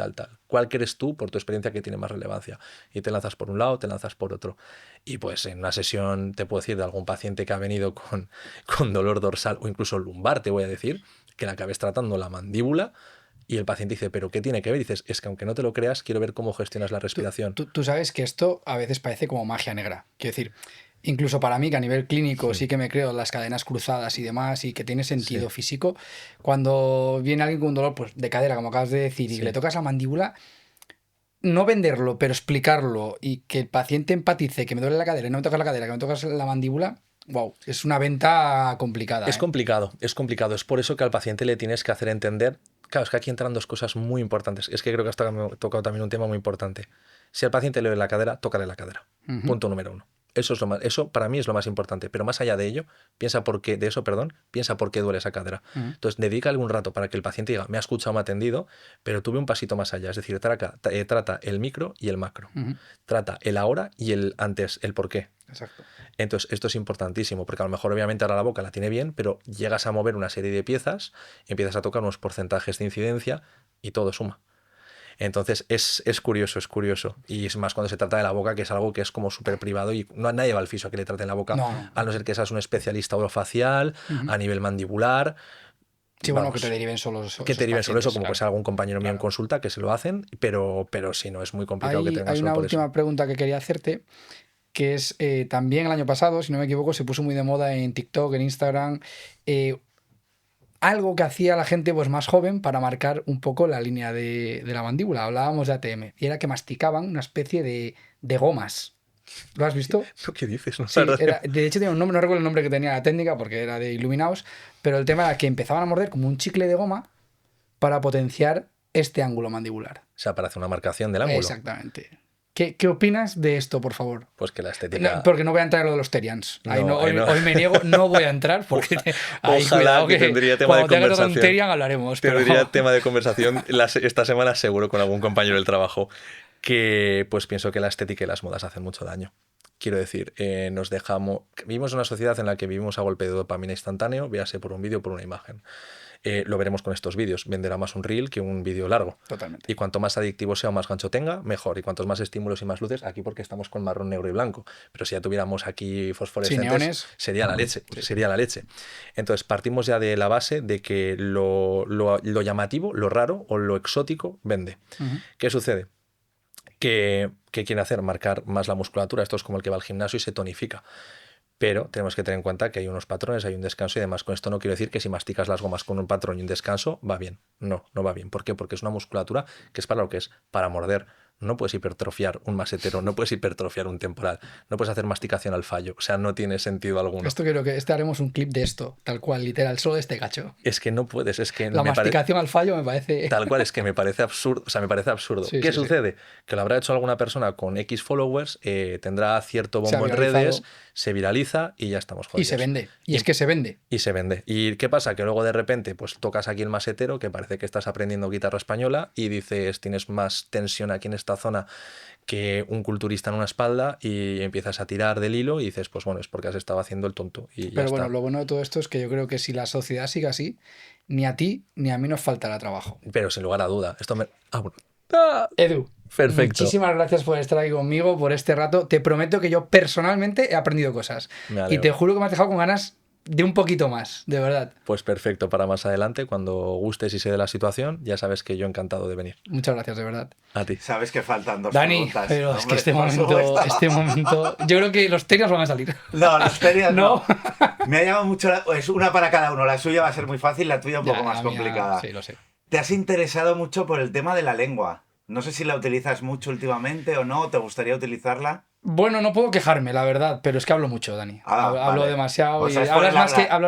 ¿Cuál crees tú por tu experiencia que tiene más relevancia? Y te lanzas por un lado, te lanzas por otro. Y pues en una sesión, te puedo decir, de algún paciente que ha venido con dolor dorsal o incluso lumbar, te voy a decir, que le acabes tratando la mandíbula. Y el paciente dice, ¿pero qué tiene que ver? Y dices, es que aunque no te lo creas, quiero ver cómo gestionas la respiración. Tú sabes que esto a veces parece como magia negra. Quiero decir, incluso para mí, que a nivel clínico sí que me creo las cadenas cruzadas y demás y que tiene sentido físico, cuando viene alguien con un dolor pues, de cadera, como acabas de decir, y le tocas la mandíbula, no venderlo, pero explicarlo y que el paciente empatice, que me duele la cadera y no me tocas la cadera, que me tocas la mandíbula, wow, es una venta complicada. Es complicado. Es por eso que al paciente le tienes que hacer entender. Claro, es que aquí entran 2 cosas muy importantes. Es que creo que has tocado también un tema muy importante. Si al paciente le duele la cadera, tócale la cadera. Punto número 1. Eso para mí es lo más importante. Pero más allá de ello, piensa por qué duele esa cadera. Entonces, dedica algún rato para que el paciente diga, me ha escuchado, me ha atendido, pero tuve un pasito más allá. Es decir, trata el micro y el macro. Trata el ahora y el antes, el por qué. Exacto. Entonces, esto es importantísimo, porque a lo mejor obviamente ahora la boca la tiene bien, pero llegas a mover una serie de piezas, empiezas a tocar unos porcentajes de incidencia y todo suma. Entonces, es curioso. Y es más cuando se trata de la boca, que es algo que es como súper privado y nadie va al fisio a que le traten la boca, a no ser que seas un especialista orofacial, a nivel mandibular. Sí, bueno, que te deriven solo eso. Que te deriven solo eso, como pues algún compañero mío en consulta que se lo hacen, pero si no, es muy complicado que tengas Hay solo una por última eso. pregunta que quería hacerte, que es también el año pasado, si no me equivoco, se puso muy de moda en TikTok, en Instagram, algo que hacía la gente pues, más joven para marcar un poco la línea de la mandíbula. Hablábamos de ATM, y era que masticaban una especie de gomas. ¿Lo has visto? ¿Qué dices? No, Sí, de hecho tenía un nombre, no recuerdo el nombre que tenía la técnica porque era de Iluminaos, pero el tema era que empezaban a morder como un chicle de goma para potenciar este ángulo mandibular. O sea, para hacer una marcación del ángulo. Exactamente. ¿Qué opinas de esto, por favor? Pues que la estética... No, porque no voy a entrar en lo de los Terians. No, hoy me niego, no voy a entrar porque... Ojalá que tendría tema de cuando tenga conversación. un Terian hablaremos. Tendría tema de conversación esta semana seguro con algún compañero del trabajo, que pues pienso que la estética y las modas hacen mucho daño. Quiero decir, vivimos en una sociedad en la que vivimos a golpe de dopamina instantáneo, véase por un vídeo o por una imagen. Lo veremos con estos vídeos. Venderá más un reel que un vídeo largo. Totalmente. Y cuanto más adictivo sea o más gancho tenga, mejor. Y cuantos más estímulos y más luces, aquí porque estamos con marrón, negro y blanco. Pero si ya tuviéramos aquí fosforescentes, neones. sería la leche. Sería la leche. Entonces partimos ya de la base de que lo llamativo, lo raro o lo exótico vende. ¿Qué sucede? ¿Qué quiere hacer? Marcar más la musculatura. Esto es como el que va al gimnasio y se tonifica. Pero tenemos que tener en cuenta que hay unos patrones, hay un descanso y demás. Con esto no quiero decir que si masticas las gomas con un patrón y un descanso, va bien. No, no va bien. ¿Por qué? Porque es una musculatura que es para lo que es, para morder. No puedes hipertrofiar un masetero, no puedes hipertrofiar un temporal, no puedes hacer masticación al fallo. O sea, no tiene sentido alguno. Esto creo que haremos un clip de esto, tal cual, literal, solo de este cacho. Es que no puedes, es que la masticación al fallo me parece... Tal cual, es que me parece absurdo. O sea, me parece absurdo. Sí, ¿Qué sí, sucede? sí. Que lo habrá hecho alguna persona con X followers, tendrá cierto bombo en redes, se viraliza y ya estamos jodidos. Y se vende. Y es que se vende. Y se vende. ¿Y qué pasa? Que luego de repente pues tocas aquí el masetero, que parece que estás aprendiendo guitarra española y dices, tienes más tensión aquí en esta zona que un culturista en una espalda y empiezas a tirar del hilo y dices, pues bueno, es porque has estado haciendo el tonto. Y Pero ya bueno, está. lo bueno de todo esto es que yo creo que si la sociedad sigue así, ni a ti ni a mí nos faltará trabajo. Pero sin lugar a duda. Esto me... bueno. Edu, perfecto. Muchísimas gracias por estar aquí conmigo, por este rato. Te prometo que yo personalmente he aprendido cosas. Y te juro que me has dejado con ganas de un poquito más, de verdad. Pues perfecto, para más adelante, cuando gustes y se dé la situación, ya sabes que yo encantado de venir. Muchas gracias, de verdad. A ti. Sabes que faltan dos Dani, preguntas. pero No, es que hombre, este momento, yo creo que los terios van a salir. No, los terios no. Me ha llamado mucho, es una para cada uno. La suya va a ser muy fácil, la tuya un poco más la mía, complicada. Sí, lo sé. Te has interesado mucho por el tema de la lengua. No sé si la utilizas mucho últimamente o no, ¿te gustaría utilizarla? Bueno, no puedo quejarme, la verdad, pero es que hablo mucho, Dani. Hablo vale. demasiado O sea, y hablas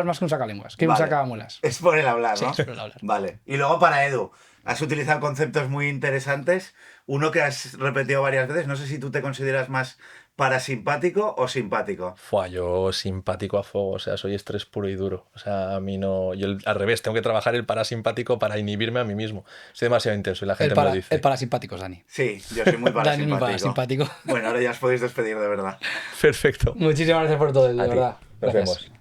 más que un sacalenguas, que un sacamuelas. Es por el hablar, ¿no? Sí, es por el hablar. Vale. Y luego para Edu, has utilizado conceptos muy interesantes. Uno que has repetido varias veces, no sé si tú te consideras más parasimpático o simpático. Yo simpático a fuego, o sea, soy estrés puro y duro. O sea, a mí no... Yo al revés, tengo que trabajar el parasimpático para inhibirme a mí mismo. Soy demasiado intenso y la gente me lo dice. El parasimpático es Dani. Sí, yo soy muy parasimpático. Dani muy parasimpático. Bueno, ahora ya os podéis despedir de verdad. Perfecto. Muchísimas gracias por todo, de verdad. Nos vemos.